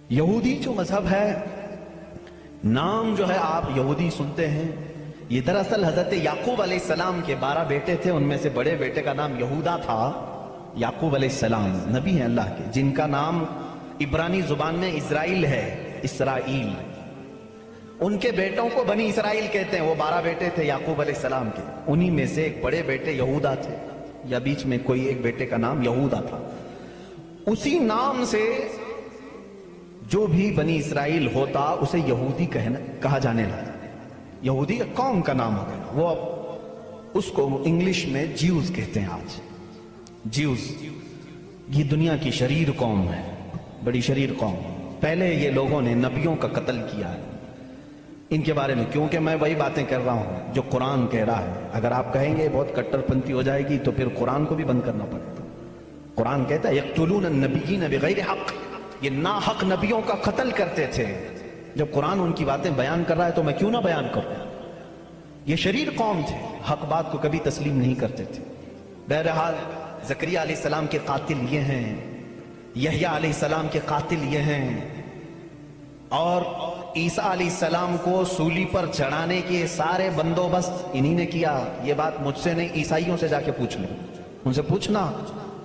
یہودی جو مذہب ہے، نام جو ہے آپ یہودی سنتے ہیں، یہ دراصل حضرت یعقوب علیہ السلام کے 12 بیٹے تھے، ان میں سے بڑے بیٹے کا نام یہودا تھا۔ یعقوب علیہ السلام نبی ہیں اللہ کے، جن کا نام عبرانی زبان میں اسرائیل ہے، اسرائیل۔ ان کے بیٹوں کو بنی اسرائیل کہتے ہیں۔ وہ 12 بیٹے تھے یعقوب علیہ السلام کے، انہی میں سے ایک بڑے بیٹے یہودا تھے، یا بیچ میں کوئی ایک بیٹے کا نام یہودا تھا۔ اسی نام سے جو بھی بنی اسرائیل ہوتا اسے یہودی کہا جانے لگا۔ یہودی ایک قوم کا نام ہو گیا، وہ اب اس کو انگلش میں جیوز کہتے ہیں آج۔ جیوز یہ دنیا کی شریر قوم ہے، بڑی شریر قوم۔ پہلے یہ لوگوں نے نبیوں کا قتل کیا ہے۔ ان کے بارے میں کیونکہ میں وہی باتیں کر رہا ہوں جو قرآن کہہ رہا ہے۔ اگر آپ کہیں گے بہت کٹر پنتھی ہو جائے گی تو پھر قرآن کو بھی بند کرنا پڑے گا۔ قرآن کہتا ہے یقتلون النبیین بغیر حق، یہ ناحق نبیوں کا قتل کرتے تھے۔ جب قرآن ان کی باتیں بیان کر رہا ہے تو میں کیوں نہ بیان کروں؟ یہ شریر قوم تھے، حق بات کو کبھی تسلیم نہیں کرتے تھے۔ بہرحال زکریا علیہ السلام کے قاتل یہ ہیں، یحییٰ علیہ السلام کے قاتل یہ ہیں، اور عیسیٰ علیہ السلام کو سولی پر چڑھانے کے سارے بندوبست انہی نے کیا۔ یہ بات مجھ سے نہیں، عیسائیوں سے جا کے پوچھ لیں، ان سے پوچھنا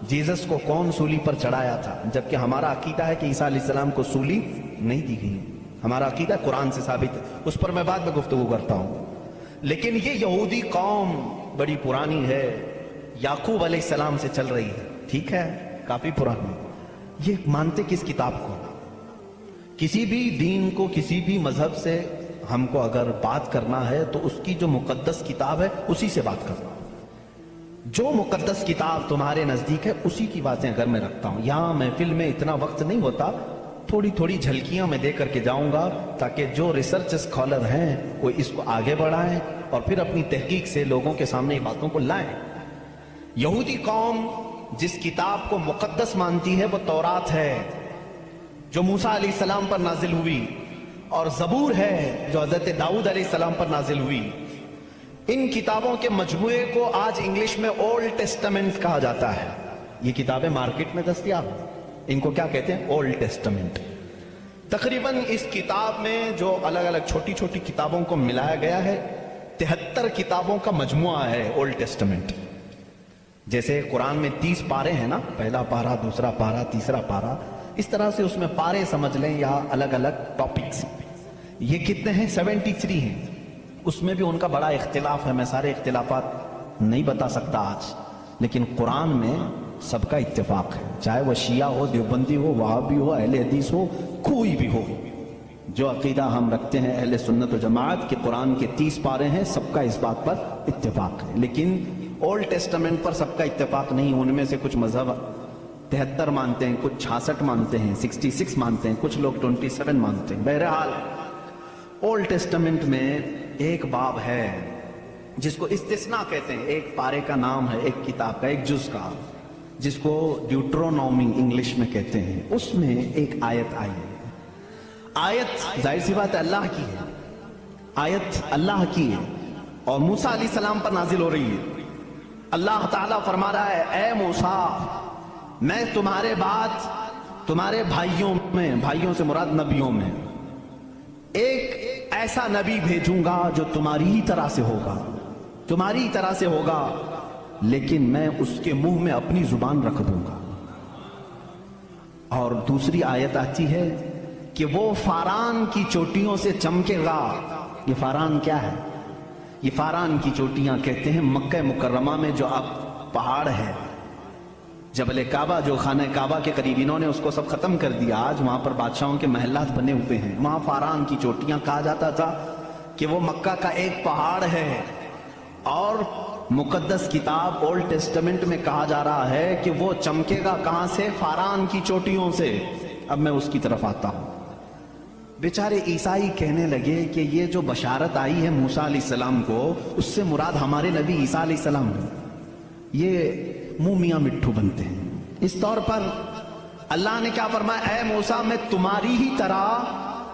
جیزس کو کون سولی پر چڑھایا تھا، جبکہ ہمارا عقیدہ ہے کہ عیسیٰ علیہ السلام کو سولی نہیں دی گئی۔ ہمارا عقیدہ قرآن سے ثابت ہے، اس پر میں بعد میں گفتگو کرتا ہوں۔ لیکن یہ یہودی قوم بڑی پرانی ہے، یعقوب علیہ السلام سے چل رہی ہے، ٹھیک ہے، کافی پرانی۔ یہ مانتے کس کتاب کو؟ کسی بھی دین کو، کسی بھی مذہب سے ہم کو اگر بات کرنا ہے تو اس کی جو مقدس کتاب ہے اسی سے بات کرنا۔ جو مقدس کتاب تمہارے نزدیک ہے اسی کی باتیں اگر میں رکھتا ہوں۔ یہاں محفل میں اتنا وقت نہیں ہوتا، تھوڑی تھوڑی جھلکیاں میں دے کر کے جاؤں گا تاکہ جو ریسرچ اسکالر ہیں وہ اس کو آگے بڑھائیں اور پھر اپنی تحقیق سے لوگوں کے سامنے باتوں کو لائیں۔ یہودی قوم جس کتاب کو مقدس مانتی ہے وہ تورات ہے جو موسیٰ علیہ السلام پر نازل ہوئی، اور زبور ہے جو حضرت داؤد علیہ السلام پر نازل ہوئی۔ ان کتابوں کے مجموعے کو آج انگلش میں اولڈ ٹیسٹمنٹ کہا جاتا ہے۔ یہ کتابیں مارکیٹ میں دستیاب ہیں، ان کو کیا کہتے ہیں؟ Old testament. تقریباً اس کتاب میں جو الگ الگ چھوٹی چھوٹی کتابوں کو ملایا گیا ہے 73 کتابوں کا مجموعہ ہے اولڈ ٹیسٹمنٹ۔ جیسے قرآن میں 30 پارے ہیں نا، پہلا پارہ، دوسرا پارہ، تیسرا پارہ، اس طرح سے اس میں پارے سمجھ لیں یا الگ الگ ٹاپکس۔ یہ کتنے ہیں؟ 73 ہیں۔ اس میں بھی ان کا بڑا اختلاف ہے، میں سارے اختلافات نہیں بتا سکتا آج، لیکن قرآن میں سب کا اتفاق ہے، چاہے وہ شیعہ ہو، دیوبندی ہو، وہابی ہو، اہل حدیث ہو، کوئی بھی ہو۔ جو عقیدہ ہم رکھتے ہیں اہل سنت و جماعت کہ قرآن کے 30 پارے ہیں، سب کا اس بات پر اتفاق ہے۔ لیکن اولڈ ٹیسٹمنٹ پر سب کا اتفاق نہیں، ان میں سے کچھ مذہب 73 مانتے ہیں، کچھ 66 مانتے ہیں، 66 مانتے ہیں، کچھ لوگ 27 مانتے ہیں۔ بہرحال اولڈ ٹیسٹمنٹ میں ایک باب ہے جس کو استثناء کہتے ہیں، ایک پارے کا نام ہے، ایک کتاب کا، ایک جز کا، جس کو ڈیوٹرونومی انگلش میں کہتے ہیں۔ اس میں ایک آیت آئی ہے۔ آیت ظاہر سی بات ہے اللہ کی ہے، آیت اللہ کی ہے اور موسیٰ علیہ السلام پر نازل ہو رہی ہے۔ اللہ تعالیٰ فرما رہا ہے اے موسیٰ، میں تمہارے بعد تمہارے بھائیوں میں، بھائیوں سے مراد نبیوں میں، ایک ایسا نبی بھیجوں گا جو تمہاری ہی طرح سے ہوگا، تمہاری ہی طرح سے ہوگا، لیکن میں اس کے منہ میں اپنی زبان رکھ دوں گا۔ اور دوسری آیت آتی ہے کہ وہ فاران کی چوٹیوں سے چمکے گا۔ یہ فاران کیا ہے؟ یہ فاران کی چوٹیاں کہتے ہیں مکہ مکرمہ میں جو اب پہاڑ ہے، جبل کعبہ جو خانہ کعبہ کے قریب، انہوں نے اس کو سب ختم کر دیا، آج وہاں پر بادشاہوں کے محلات بنے ہوئے ہیں۔ وہاں فاران کی چوٹیاں کہا جاتا تھا کہ وہ مکہ کا ایک پہاڑ ہے، اور مقدس کتاب اولڈ ٹیسٹمنٹ میں کہا جا رہا ہے کہ وہ چمکے گا کہاں سے؟ فاران کی چوٹیوں سے۔ اب میں اس کی طرف آتا ہوں۔ بیچارے عیسائی کہنے لگے کہ یہ جو بشارت آئی ہے موسیٰ علیہ السلام کو، اس سے مراد ہمارے نبی عیسیٰ علیہ السلام ہے۔ یہ منہ میاں مٹھو بنتے ہیں۔ اس طور پر اللہ نے کیا فرمایا؟ اے موسیٰ، میں تمہاری ہی طرح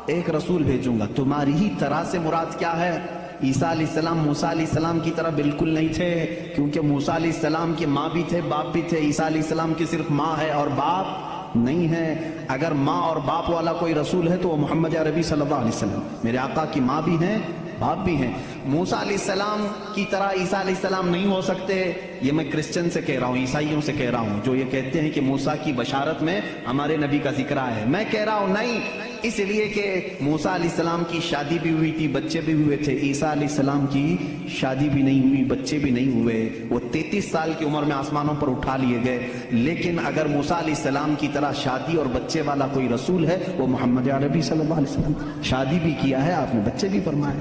ایک رسول بھیجوں گا۔ تمہاری ہی طرح سے مراد کیا ہے؟ عیسیٰ علیہ السلام موسیٰ علیہ السلام کی طرح بالکل نہیں تھے، کیونکہ موسیٰ علیہ السلام کی ماں بھی تھے، باپ بھی تھے۔ عیسیٰ علیہ السلام کی صرف ماں ہے اور باپ نہیں ہے. اگر ماں اور باپ والا کوئی رسول ہے تو وہ محمد عربی صلی اللہ علیہ وسلم. میرے آقا کی ماں بھی ہیں، باپ بھی ہیں. موسیٰ علیہ السلام کی طرح عیسیٰ علیہ السلام نہیں ہو سکتے. یہ میں کرسچن سے کہہ رہا ہوں، عیسائیوں سے کہہ رہا ہوں جو یہ کہتے ہیں کہ موسیٰ کی بشارت میں ہمارے نبی کا ذکر ہے. میں کہہ رہا ہوں نہیں، اس لیے کہ موسیٰ علیہ السلام کی شادی بھی ہوئی تھی، بچے بھی ہوئے تھے. عیسیٰ علیہ السلام کی شادی بھی نہیں ہوئی، بچے بھی نہیں ہوئے. وہ 33 سال کی عمر میں آسمانوں پر اٹھا لیے گئے. لیکن اگر موسیٰ علیہ السلام کی طرح شادی اور بچے والا کوئی رسول ہے وہ محمد عربی صلی اللہ علیہ وسلم. شادی بھی کیا ہے آپ نے، بچے بھی فرمائے.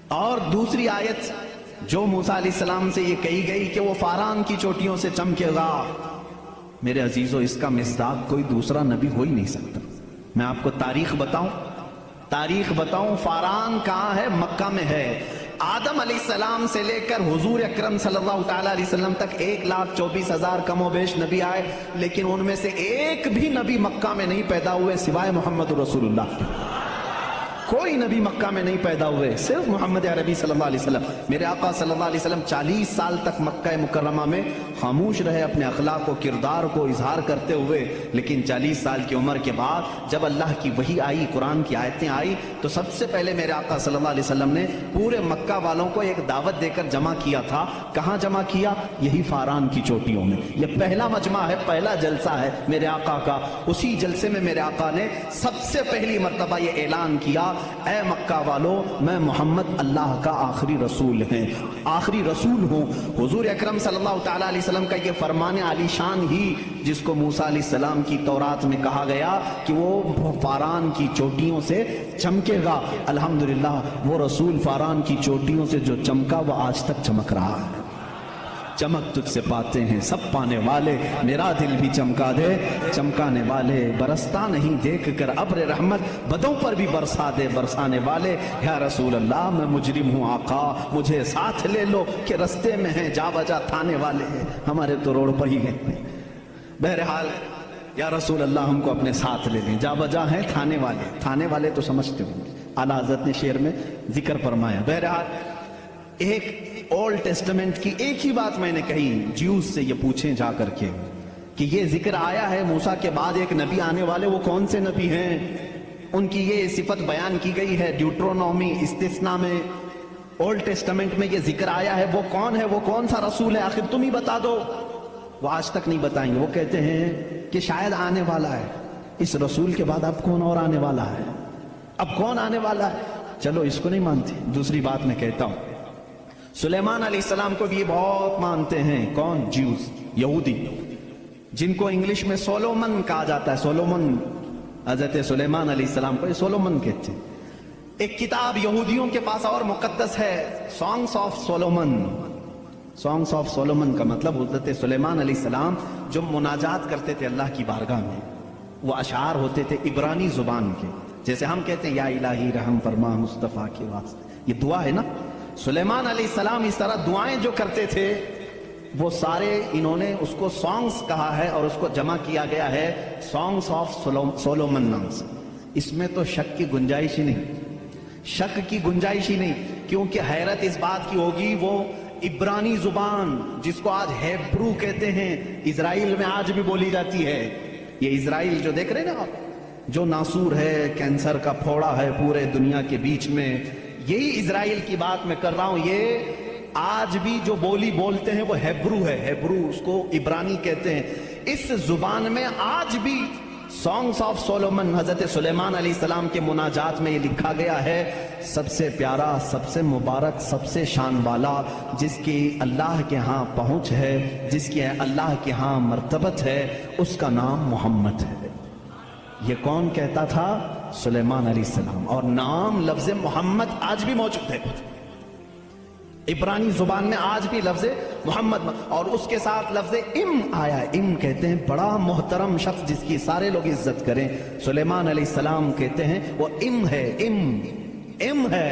اور دوسری آیت جو موسیٰ علیہ السلام سے یہ کہی گئی کہ وہ فاران کی چوٹیوں سے چمکے گا، میرے عزیزو اس کا مصداق کوئی دوسرا نبی ہو ہی نہیں سکتا. میں آپ کو تاریخ بتاؤں فاران کہاں ہے؟ مکہ میں ہے. آدم علیہ السلام سے لے کر حضور اکرم صلی اللہ تعالی علیہ وسلم تک 1,24,000 کم و بیش نبی آئے، لیکن ان میں سے ایک بھی نبی مکہ میں نہیں پیدا ہوئے سوائے محمد رسول اللہ. کوئی نبی مکہ میں نہیں پیدا ہوئے، صرف محمد عربی صلی اللہ علیہ وسلم. میرے آقا صلی اللہ علیہ وسلم 40 سال تک مکہ مکرمہ میں خاموش رہے، اپنے اخلاق و کردار کو اظہار کرتے ہوئے. لیکن 40 سال کی عمر کے بعد جب اللہ کی وحی آئی، قرآن کی آیتیں آئی، تو سب سے پہلے میرے آقا صلی اللہ علیہ وسلم نے پورے مکہ والوں کو ایک دعوت دے کر جمع کیا تھا. کہاں جمع کیا؟ یہی فاران کی چوٹیوں میں. یہ پہلا مجمع ہے، پہلا جلسہ ہے میرے آقا کا. اسی جلسے میں میرے آقا نے سب سے پہلی مرتبہ یہ اعلان کیا، اے مکہ والو، میں محمد اللہ کا آخری رسول ہوں. حضور اکرم صلی اللہ تعالی علیہ وسلم کا یہ فرمان عالی شان ہی، جس کو موسیٰ علیہ السلام کی تورات میں کہا گیا کہ وہ فاران کی چوٹیوں سے چمکے گا، الحمدللہ وہ رسول فاران کی چوٹیوں سے جو چمکا وہ آج تک چمک رہا ہے. چمک تجھ سے پاتے ہیں سب پانے والے، میرا دل بھی چمکا دے چمکانے والے. برستا نہیں دیکھ کر ابر رحمت، بدوں پر بھی برسا دے برسانے والے. یا رسول اللہ میں مجرم ہوں آقا، مجھے ساتھ لے لو کہ رستے میں ہیں جا بجا تھانے والے. ہمارے تو روڈ پر ہی ہیں. بہرحال یا رسول اللہ ہم کو اپنے ساتھ لے لیں. جا بجا ہیں تھانے والے تو سمجھتے ہوں، اعلیٰ حضرت نے شعر میں ذکر فرمایا. بہرحال ایک اولڈ ٹیسٹمنٹ کی ایک ہی بات میں نے کہی، جیوز سے یہ پوچھیں جا کر کے کہ یہ ذکر آیا ہے موسیٰ کے بعد ایک نبی آنے والے، وہ کون سے نبی ہیں؟ ان کی یہ صفت بیان کی گئی ہے ڈیوٹرونومی استثناء میں. اولڈ ٹیسٹمنٹ میں یہ ذکر آیا ہے، وہ کون ہے، وہ کون سا رسول ہے؟ آخر تم ہی بتا دو. وہ آج تک نہیں بتائیں گے. وہ کہتے ہیں کہ شاید آنے والا ہے. اس رسول کے بعد اب کون اور آنے والا ہے؟ اب کون آنے والا ہے؟ چلو اس کو نہیں مانتے. دوسری بات میں کہتا ہوں، سلیمان علیہ السلام کو بھی یہ بہت مانتے ہیں. کون؟ جیوز، یہودی، جن کو انگلش میں سولومن کہا جاتا ہے. سولومن، حضرت سلیمان علیہ السلام کو یہ سولومن کہتے ہیں. ایک کتاب یہودیوں کے پاس اور مقدس ہے، songs of Solomon. Songs of Solomon کا مطلب حضرت سلیمان علیہ السلام جو مناجات کرتے تھے اللہ کی بارگاہ میں، وہ اشعار ہوتے تھے عبرانی زبان کے. جیسے ہم کہتے ہیں یا الہی رحم فرما مصطفیٰ کے واسطے، یہ دعا ہے نا. سلیمان علیہ السلام اس طرح دعائیں جو کرتے تھے وہ سارے انہوں نے اس کو سانگز کہا ہے اور اس کو جمع کیا گیا ہے سانگس آف سولومن نام سے. اس میں تو شک کی گنجائش ہی نہیں، کیونکہ حیرت اس بات کی ہوگی وہ عبرانی زبان جس کو آج ہیبرو کہتے ہیں، اسرائیل میں آج بھی بولی جاتی ہے. یہ اسرائیل جو دیکھ رہے نا آپ، جو ناسور ہے، کینسر کا پھوڑا ہے پورے دنیا کے بیچ میں، یہی اسرائیل کی بات میں کر رہا ہوں. یہ آج بھی جو بولی بولتے ہیں وہ ہیبرو ہے. ہیبرو اس کو عبرانی کہتے ہیں. اس زبان میں آج بھی سانگس آف سولومن حضرت سلیمان علیہ السلام کے مناجات میں یہ لکھا گیا ہے، سب سے پیارا، سب سے مبارک، سب سے شان والا، جس کی اللہ کے ہاں پہنچ ہے، جس کی اللہ کے ہاں مرتبت ہے، اس کا نام محمد ہے. یہ کون کہتا تھا؟ سلیمان علیہ السلام. اور نام لفظ محمد آج بھی موجود ہے عبرانی زبان میں، آج بھی لفظ محمد، اور اس کے ساتھ لفظ ام آیا ہے. ام کہتے ہیں بڑا محترم شخص جس کی سارے لوگ عزت کریں. سلیمان علیہ السلام کہتے ہیں وہ ام ہے. ام ہے.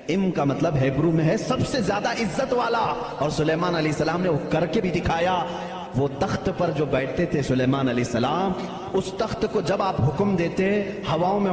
ام کا مطلب ہیبرو میں ہے سب سے زیادہ عزت والا. اور سلیمان علیہ السلام نے وہ کر کے بھی دکھایا. وہ تخت پر جو بیٹھتے تھے سلیمان علیہ السلام، اس تخت کو جب آپ حکم دیتے ہواؤں میں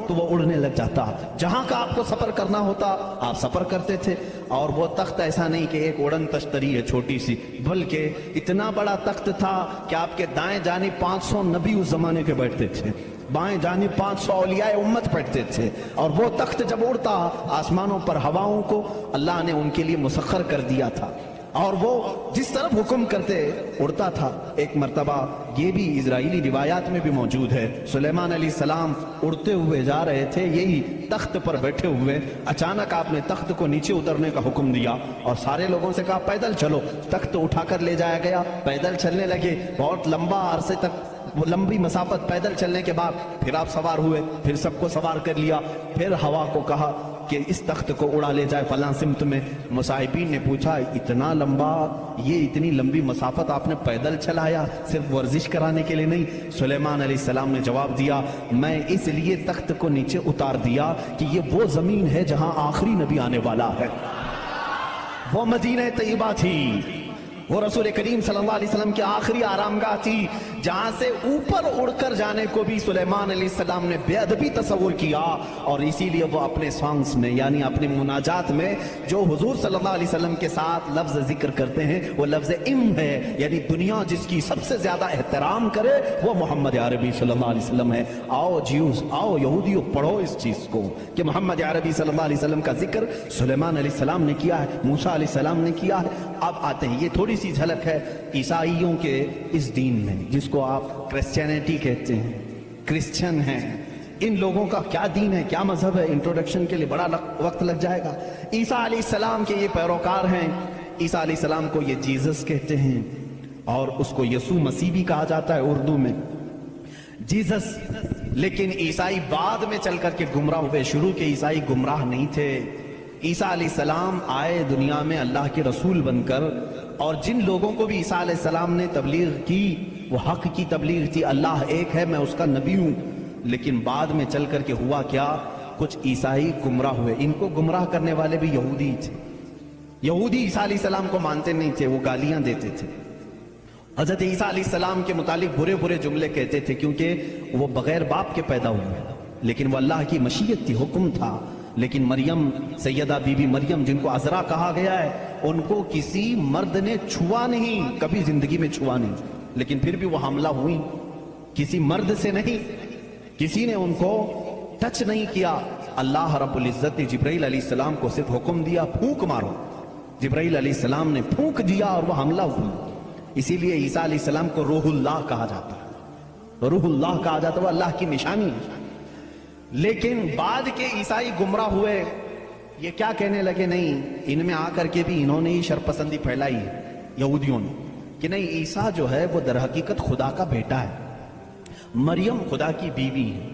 تو وہ اڑنے لگ جاتا، جہاں کا آپ کو سفر کرنا ہوتا آپ سفر کرتے تھے۔ اور وہ تخت ایسا نہیں کہ ایک اڑن تشتری ہے چھوٹی سی، بلکہ اتنا بڑا تخت تھا کہ آپ کے دائیں جانب 500 نبی اس زمانے کے بیٹھتے تھے، بائیں جانب 500 اولیاء امت بیٹھتے تھے، اور وہ تخت جب اڑتا آسمانوں پر ہواؤں کو اللہ نے ان کے لیے مسخر کر دیا تھا، اور وہ جس طرف حکم کرتے اڑتا تھا۔ ایک مرتبہ یہ بھی اسرائیلی روایات میں بھی موجود ہے، سلیمان علیہ السلام اڑتے ہوئے جا رہے تھے یہی تخت پر بیٹھے ہوئے، اچانک آپ نے تخت کو نیچے اترنے کا حکم دیا اور سارے لوگوں سے کہا پیدل چلو، تخت اٹھا کر لے جایا گیا، پیدل چلنے لگے، بہت لمبا عرصے تک وہ لمبی مسافت پیدل چلنے کے بعد پھر آپ سوار ہوئے، پھر سب کو سوار کر لیا، پھر ہوا کو کہا کہ اس تخت کو اڑا لے جائے فلاں سمت میں۔ مصاحبین نے پوچھا اتنا لمبا، یہ اتنی لمبی مسافت آپ نے پیدل چلایا صرف ورزش کرانے کے لیے نہیں؟ سلیمان علیہ السلام نے جواب دیا میں اس لیے تخت کو نیچے اتار دیا کہ یہ وہ زمین ہے جہاں آخری نبی آنے والا ہے، وہ مدینہ طیبہ تھی، وہ رسول کریم صلی اللہ علیہ وسلم کی آخری آرامگاہ تھی، جہاں سے اوپر اڑ کر جانے کو بھی سلیمان علیہ السلام نے بے ادبی تصور کیا، اور اسی لیے وہ اپنے سانگز میں یعنی اپنی مناجات میں جو حضور صلی اللہ علیہ وسلم کے ساتھ لفظ ذکر کرتے ہیں وہ لفظ ام ہے، یعنی دنیا جس کی سب سے زیادہ احترام کرے وہ محمد عربی صلی اللہ علیہ وسلم ہے۔ آؤ جیوز، آؤ یہودیوں، پڑھو اس چیز کو کہ محمد عربی صلی اللہ علیہ وسلم کا ذکر سلیمان علیہ السلام نے کیا ہے، موسیٰ علیہ السلام نے کیا ہے۔ اب آتے ہیں، یہ تھوڑی سی جھلک ہے عیسائیوں کے اس دین میں جس کو آپ کرسچینٹی کہتے ہیں، کرسچن ہیں، ان لوگوں کا کیا دین ہے، کیا مذہب ہے، انٹروڈکشن کے لیے بڑا وقت لگ جائے گا۔ عیسیٰ علیہ السلام کے یہ پیروکار ہیں، عیسیٰ علیہ السلام کو یہ جیزس کہتے ہیں، اور اس کو یسوع مسیح بھی کہا جاتا ہے اردو میں، جیزس۔ لیکن عیسائی بعد میں چل کر کے گمراہ ہوئے، شروع کے عیسائی گمراہ نہیں تھے۔ عیسیٰ علیہ السلام آئے دنیا میں اللہ کے رسول بن کر، اور جن لوگوں کو بھی عیسیٰ علیہ السلام نے تبلیغ کی وہ حق کی تبلیغ تھی، اللہ ایک ہے، میں اس کا نبی ہوں۔ لیکن بعد میں چل کر کے ہوا کیا، کچھ عیسائی گمراہ ہوئے، ان کو گمراہ کرنے والے بھی یہودی تھے۔ یہودی عیسیٰ علیہ السلام کو مانتے نہیں تھے، وہ گالیاں دیتے تھے، حضرت عیسیٰ علیہ السلام کے متعلق برے برے جملے کہتے تھے، کیونکہ وہ بغیر باپ کے پیدا ہوئے، لیکن وہ اللہ کی مشیت تھی، حکم تھا۔ لیکن مریم، سیدہ بی بی مریم جن کو عذرا کہا گیا ہے، ان کو کسی مرد نے چھوا نہیں، کبھی زندگی میں چھوا نہیں، لیکن پھر بھی وہ حاملہ ہوئی، کسی مرد سے نہیں، کسی نے ان کو ٹچ نہیں کیا۔ اللہ رب العزت نے جبرائیل علیہ السلام کو صرف حکم دیا پھونک مارو، جبرائیل علیہ السلام نے پھونک دیا اور وہ حاملہ ہوئی۔ اسی لیے عیسیٰ علیہ السلام کو روح اللہ کہا جاتا ہے، روح اللہ کہا جاتا ہے، وہ اللہ کی نشانی ہے۔ لیکن بعد کے عیسائی گمراہ ہوئے، یہ کیا کہنے لگے، نہیں ان میں آ کر کے بھی انہوں نے ہی شرپسندی پھیلائی ہے یہودیوں نے، کہ نہیں عیسیٰ جو ہے وہ در حقیقت خدا کا بیٹا ہے، مریم خدا کی بیوی ہے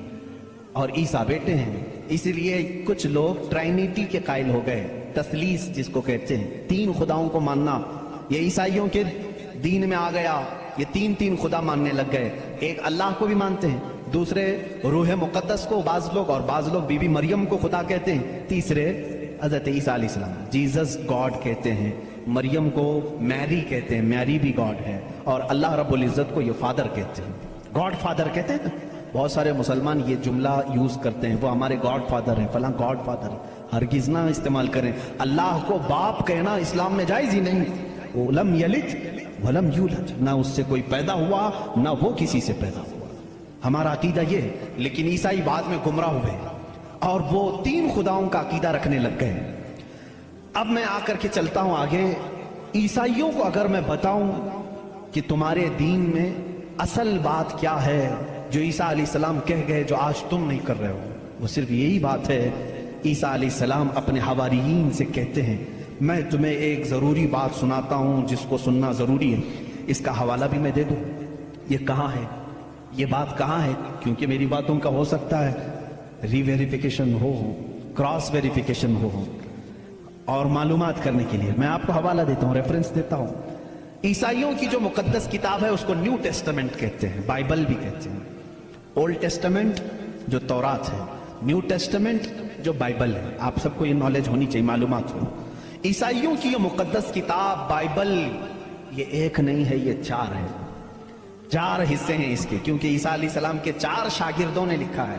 اور عیسیٰ بیٹے ہیں۔ اسی لیے کچھ لوگ ٹرائنیٹی کے قائل ہو گئے، تثلیث جس کو کہتے ہیں، تین خداؤں کو ماننا، یہ عیسائیوں کے دین میں آ گیا، یہ تین خدا ماننے لگ گئے، ایک اللہ کو بھی مانتے ہیں، دوسرے روح مقدس کو بعض لوگ، اور بعض لوگ بی بی مریم کو خدا کہتے ہیں، تیسرے حضرت عیسیٰ علیہ السلام جیزس گاڈ کہتے ہیں، مریم کو میری کہتے ہیں، میری بھی گاڈ ہے، اور اللہ رب العزت کو یہ فادر کہتے ہیں، گاڈ فادر کہتے ہیں۔ بہت سارے مسلمان یہ جملہ یوز کرتے ہیں، وہ ہمارے گاڈ فادر ہیں، فلاں گاڈ فادر ہے، ہرگز نہ استعمال کریں۔ اللہ کو باپ کہنا اسلام میں جائز ہی نہیں، لم یلد ولم یولد، نہ اس سے کوئی پیدا ہوا نہ وہ کسی سے پیدا ہوا، ہمارا عقیدہ یہ ہے۔ لیکن عیسائی بعد میں گمراہ ہوئے اور وہ تین خداؤں کا عقیدہ رکھنے لگ گئے۔ اب میں آ کر کے چلتا ہوں آگے، عیسائیوں کو اگر میں بتاؤں کہ تمہارے دین میں اصل بات کیا ہے جو عیسیٰ علیہ السلام کہہ گئے جو آج تم نہیں کر رہے ہو، وہ صرف یہی بات ہے۔ عیسیٰ علیہ السلام اپنے حواریین سے کہتے ہیں میں تمہیں ایک ضروری بات سناتا ہوں جس کو سننا ضروری ہے، اس کا حوالہ بھی میں دے دوں، یہ کہاں ہے، یہ بات کہاں ہے، کیونکہ میری باتوں کا ہو سکتا ہے ری ویریفیکیشن ہو، کراس ویریفیکیشن ہو، اور معلومات کرنے کے لیے میں آپ کو حوالہ دیتا ہوں، ریفرنس دیتا ہوں۔ عیسائیوں کی جو مقدس کتاب ہے اس کو نیو ٹیسٹمنٹ کہتے ہیں، بائبل بھی کہتے ہیں، اولڈ ٹیسٹمنٹ جو تورات ہے، نیو ٹیسٹمنٹ جو بائبل ہے، آپ سب کو یہ نالج ہونی چاہیے، معلومات ہو۔ عیسائیوں کی یہ مقدس کتاب بائبل یہ ایک نہیں ہے، یہ چار ہے، چار حصے ہیں اس کے، کیونکہ عیسیٰ علیہ السلام کے چار شاگردوں نے لکھا ہے۔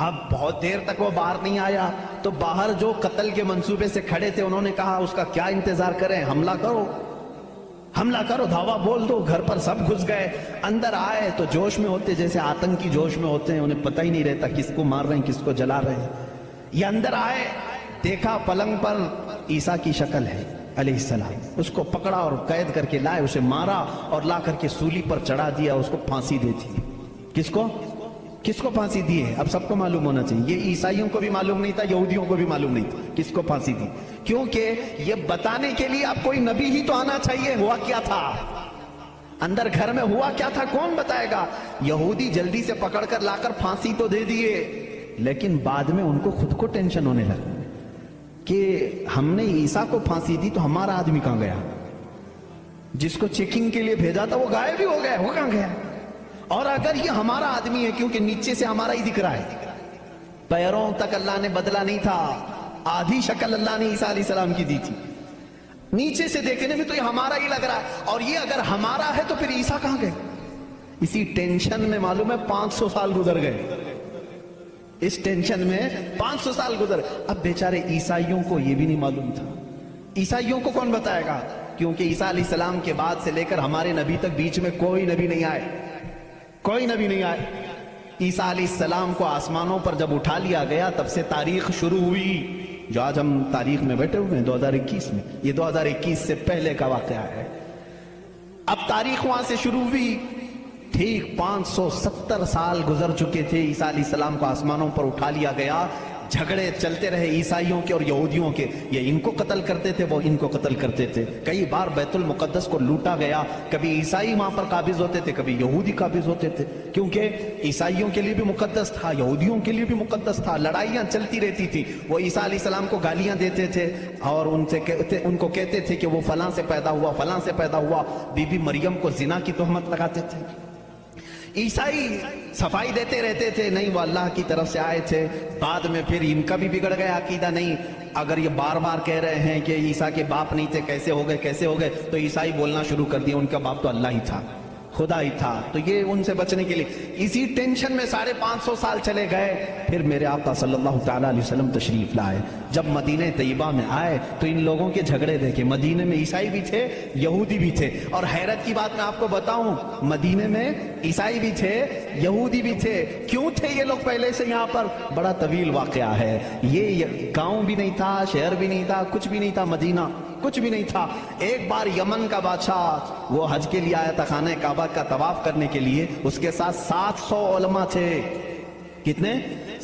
اب بہت دیر تک وہ باہر نہیں آیا تو باہر جو قتل کے منصوبے سے کھڑے تھے انہوں نے کہا اس کا کیا انتظار کریں، حملہ کرو، دھاوا بول دو۔ گھر پر سب گھس گئے، اندر آئے تو جوش میں ہوتے، جیسے آتنکی جوش میں ہوتے ہیں، انہیں پتہ ہی نہیں رہتا کس کو مار رہے ہیں کس کو جلا رہے ہیں۔ یہ اندر آئے، دیکھا پلنگ پر عیسیٰ کی شکل ہے علیہ السلام، اس کو پکڑا اور قید کر کے لائے، اسے مارا اور لا کر کے سولی پر چڑھا دیا، اس کو پھانسی دے دی۔ کس کو پھانسی دی ہے؟ اب سب کو معلوم ہونا چاہیے، یہ عیسائیوں کو بھی معلوم نہیں تھا، یہودیوں کو بھی معلوم نہیں تھا کس کو پھانسی دی، کیونکہ یہ بتانے کے لیے اب کوئی نبی ہی تو آنا چاہیے ہوا کیا تھا، اندر گھر میں ہوا کیا تھا کون بتائے گا۔ یہودی جلدی سے پکڑ کر لا کر پھانسی تو دے دیے، لیکن بعد میں ان کو خود کو ٹینشن ہونے لگا کہ ہم نے عیسیٰ کو پھانسی دی تو ہمارا آدمی کہاں گیا، جس کو چیکنگ کے لیے بھیجا تھا وہ غائب ہی ہو گیا، وہ کہاں گیا؟ اور اگر یہ ہمارا آدمی ہے، کیونکہ نیچے سے ہمارا ہی دکھ رہا ہے، پیروں تک اللہ نے بدلا نہیں تھا، آدھی شکل اللہ نے عیسیٰ علیہ السلام کی دی تھی، نیچے سے دیکھنے میں تو یہ ہمارا ہی لگ رہا ہے، اور یہ اگر ہمارا ہے تو پھر عیسیٰ کہاں گئے؟ اسی ٹینشن میں معلوم ہے 500 سال گزر گئے، اس ٹینشن میں 500 سال گزر۔ اب بیچارے عیسائیوں کو یہ بھی نہیں معلوم تھا، عیسائیوں کو کون بتائے گا، کیونکہ عیسیٰ علیہ السلام کے بعد سے لے کر ہمارے نبی تک بیچ میں کوئی نبی نہیں آئے، کوئی نبی نہیں آئے۔ عیسیٰ علیہ السلام کو آسمانوں پر جب اٹھا لیا گیا تب سے تاریخ شروع ہوئی، جو آج ہم تاریخ میں بیٹھے ہوئے ہیں 2021 میں، یہ 2021 سے پہلے کا واقعہ ہے۔ اب تاریخ وہاں سے شروع ہوئی، ٹھیک 570 سال گزر چکے تھے، عیسیٰ علیہ السلام کو آسمانوں پر اٹھا لیا گیا، جھگڑے چلتے رہے عیسائیوں کے اور یہودیوں کے، یہ ان کو قتل کرتے تھے وہ ان کو قتل کرتے تھے، کئی بار بیت المقدس کو لوٹا گیا، کبھی عیسائی وہاں پر قابض ہوتے تھے کبھی یہودی قابض ہوتے تھے، کیونکہ عیسائیوں کے لیے بھی مقدس تھا یہودیوں کے لیے بھی مقدس تھا، لڑائیاں چلتی رہتی تھی، وہ عیسیٰ علیہ السلام کو گالیاں دیتے تھے اور ان کو کہتے تھے کہ وہ فلاں سے پیدا ہوا فلاں سے پیدا ہوا، بی بی مریم کو زنا کی تہمت لگاتے تھے۔ عیسائی صفائی دیتے رہتے تھے، نہیں وہ اللہ کی طرف سے آئے تھے، بعد میں پھر ان کا بھی بگڑ گیا عقیدہ، نہیں اگر یہ بار بار کہہ رہے ہیں کہ عیسیٰ کے باپ نہیں تھے کیسے ہو گئے، تو عیسائی بولنا شروع کر دیا ان کا باپ تو اللہ ہی تھا، خدا ہی تھا، تو یہ ان سے بچنے کے لیے اسی ٹینشن میں 550 سال چلے گئے۔ پھر میرے آقا صلی اللہ تعالیٰ علیہ وسلم تشریف لائے، جب مدینہ طیبہ میں آئے تو ان لوگوں کے جھگڑے دیکھے، مدینہ میں عیسائی بھی تھے یہودی بھی تھے، اور حیرت کی بات میں آپ کو بتاؤں، مدینہ میں عیسائی بھی تھے یہودی بھی تھے، کیوں تھے یہ لوگ پہلے سے یہاں پر؟ بڑا طویل واقعہ ہے، یہ گاؤں بھی نہیں تھا شہر بھی نہیں تھا کچھ بھی نہیں تھا، مدینہ کچھ بھی نہیں تھا۔ ایک بار یمن کا بادشاہ وہ حج کے لیے آیا تھا خانہ کعبہ کا طواف کرنے کے لیے، اس کے ساتھ 700 علماء تھے، کتنے؟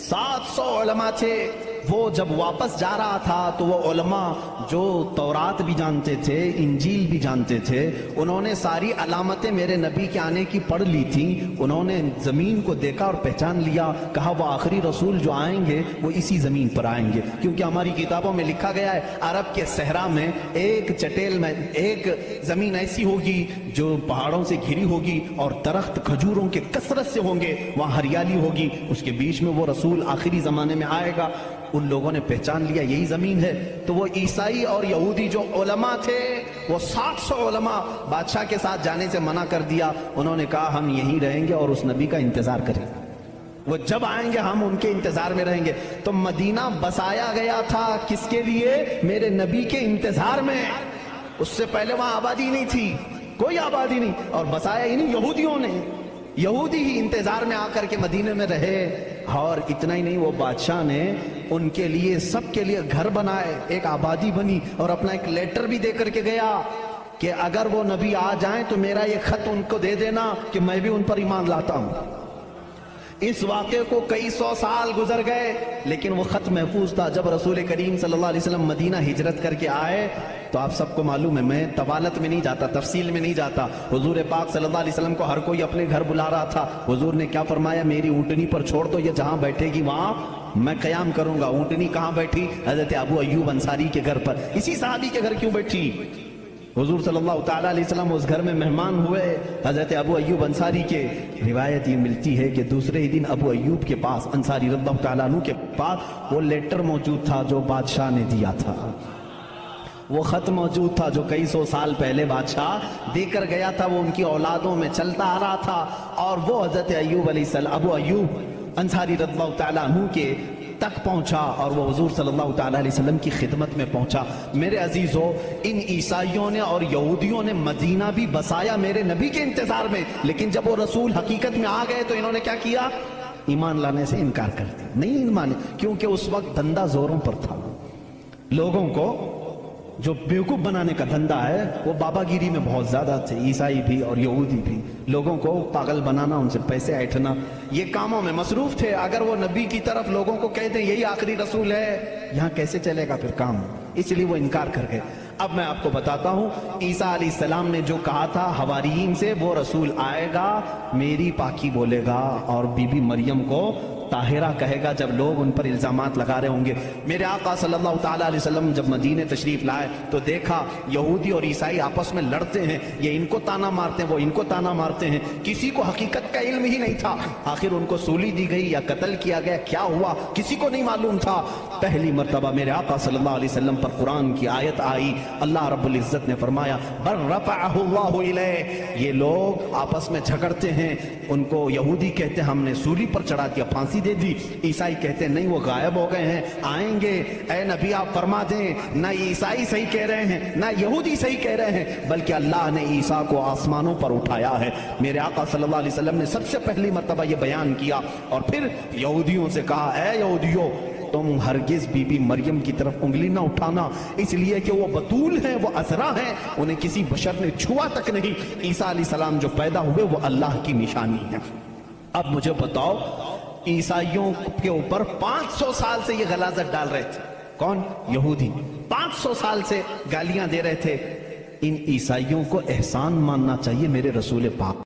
700 علماء تھے۔ وہ جب واپس جا رہا تھا تو وہ علماء جو تورات بھی جانتے تھے انجیل بھی جانتے تھے، انہوں نے ساری علامتیں میرے نبی کے آنے کی پڑھ لی تھی، انہوں نے زمین کو دیکھا اور پہچان لیا، کہا وہ آخری رسول جو آئیں گے وہ اسی زمین پر آئیں گے، کیونکہ ہماری کتابوں میں لکھا گیا ہے عرب کے صحرا میں ایک چٹیل میں ایک زمین ایسی ہوگی جو پہاڑوں سے گھری ہوگی اور درخت کھجوروں کے کثرت سے ہوں گے، وہاں ہریالی ہوگی، اس کے بیچ میں وہ رسول آخری زمانے میں آئے گا۔ ان لوگوں نے پہچان لیا یہی زمین ہے، تو وہ عیسائی اور یہودی جو علماء تھے وہ 700 علماء بادشاہ کے ساتھ جانے سے منع کر دیا، انہوں نے کہا ہم یہیں رہیں گے اور اس نبی کا انتظار کریں گے، وہ جب آئیں گے ہم ان کے انتظار میں رہیں گے۔ تو مدینہ بسایا گیا تھا کس کے لیے؟ میرے نبی کے انتظار میں، اس سے پہلے وہاں آبادی نہیں تھی، کوئی آبادی نہیں، اور بسایا ہی نہیں یہودیوں نے، یہودی ہی انتظار میں آ کر کے مدینے میں رہے، اور اتنا ہی نہیں وہ بادشاہ نے ان کے لیے سب کے لیے گھر بنائے، ایک آبادی بنی، اور اپنا ایک لیٹر بھی دے کر کے گیا کہ اگر وہ نبی آ جائیں تو میرا یہ خط ان کو دے دینا کہ میں بھی ان پر ایمان لاتا ہوں۔ اس واقعے کو کئی سو سال گزر گئے لیکن وہ خط محفوظ تھا۔ جب رسول کریم صلی اللہ علیہ وسلم مدینہ ہجرت کر کے آئے تو آپ سب کو معلوم ہے، میں طوالت میں نہیں جاتا، تفصیل میں نہیں جاتا، حضور پاک صلی اللہ علیہ وسلم کو ہر کوئی اپنے گھر بلا رہا تھا، حضور نے کیا فرمایا؟ میری اونٹنی پر چھوڑ دو، یہ جہاں بیٹھے گی وہاں میں قیام کروں گا۔ اونٹنی کہاں بیٹھی؟ حضرت ابو ایوب انصاری کے گھر پر۔ اسی صحابی کے گھر کیوں بیٹھی؟ حضور صلی اللہ تعالیٰ علیہ وسلم اس گھر میں مہمان ہوئے حضرت ابو ایوب انصاری کے۔ روایت یہ ملتی ہے کہ دوسرے ہی دن ابو ایوب کے پاس، انصاری رضی اللہ تعالیٰ عنہ کے پاس، وہ لیٹر موجود تھا جو بادشاہ نے دیا تھا، وہ خط موجود تھا جو کئی سو سال پہلے بادشاہ دے کر گیا تھا، وہ ان کی اولادوں میں چلتا آ رہا تھا، اور وہ حضرت ایوب علیہ السلام، ابو ایوب انصاری رضی اللہ تعالیٰ عنہ کے تک پہنچا اور وہ حضور صلی اللہ تعالیٰ علیہ وسلم کی خدمت میں پہنچا۔ میرے عزیزو، ان عیسائیوں نے اور یہودیوں نے مدینہ بھی بسایا میرے نبی کے انتظار میں، لیکن جب وہ رسول حقیقت میں آ گئے تو انہوں نے کیا کیا؟ ایمان لانے سے انکار کر دیا، نہیں ایمان، کیونکہ اس وقت دھندا زوروں پر تھا۔ لوگوں کو جو بیوقوف بنانے کا دھندا ہے وہ بابا گیری میں بہت زیادہ تھے، عیسائی بھی اور یہودی بھی۔ لوگوں کو پاگل بنانا، ان سے پیسے ایٹھنا، یہ کاموں میں مصروف تھے۔ اگر وہ نبی کی طرف لوگوں کو کہتے ہیں یہی آخری رسول ہے، یہاں کیسے چلے گا پھر کام؟ اس لیے وہ انکار کر گئے۔ اب میں آپ کو بتاتا ہوں عیسیٰ علیہ السلام نے جو کہا تھا حواریین سے، وہ رسول آئے گا، میری پاکی بولے گا اور بی بی مریم کو طاہرہ کہے گا جب لوگ ان پر الزامات لگا رہے ہوں گے۔ میرے آقا صلی اللہ تعالیٰ علیہ وسلم جب مدینے تشریف لائے تو دیکھا یہودی اور عیسائی آپس میں لڑتے ہیں، یہ ان کو تانا مارتے ہیں، وہ ان کو تانا مارتے ہیں، کسی کو حقیقت کا علم ہی نہیں تھا۔ آخر ان کو سولی دی گئی یا قتل کیا گیا، کیا ہوا کسی کو نہیں معلوم تھا۔ پہلی مرتبہ میرے آقا صلی اللہ علیہ وسلم پر قرآن کی آیت آئی، اللہ رب العزت نے فرمایا بل رفعہ اللہ الیہ، یہ لوگ آپس میں جھگڑتے ہیں، ان کو یہودی کہتے ہیں ہم نے سولی پر چڑھا دیا، پھانسی دے دی، عیسائی کہتے ہیں نہیں وہ غائب ہو گئے ہیں، آئیں گے، اے نبی آپ فرما دیں نہ عیسائی صحیح کہہ رہے ہیں نہ یہودی صحیح کہہ رہے ہیں، بلکہ اللہ نے عیسیٰ کو آسمانوں پر اٹھایا ہے۔ میرے آقا صلی اللہ علیہ وسلم نے سب سے پہلی مرتبہ یہ بیان کیا اور پھر یہودیوں سے کہا اے یہودیوں تم ہرگز بی بی مریم کی طرف انگلی نہ اٹھانا، اس لیے کہ وہ بتول ہیں، وہ عذرا ہیں، انہیں کسی بشر نے چھوا تک نہیں۔ عیسیٰ علیہ السلام جو پیدا ہوئے وہ اللہ کی نشانی ہے۔ اب مجھے بتاؤ، عیسائیوں کے اوپر 500 سال سے یہ غلاظت ڈال رہے تھے، کون؟ یہودی 500 سال سے گالیاں دے رہے تھے۔ ان عیسائیوں کو احسان ماننا چاہیے میرے رسول پاک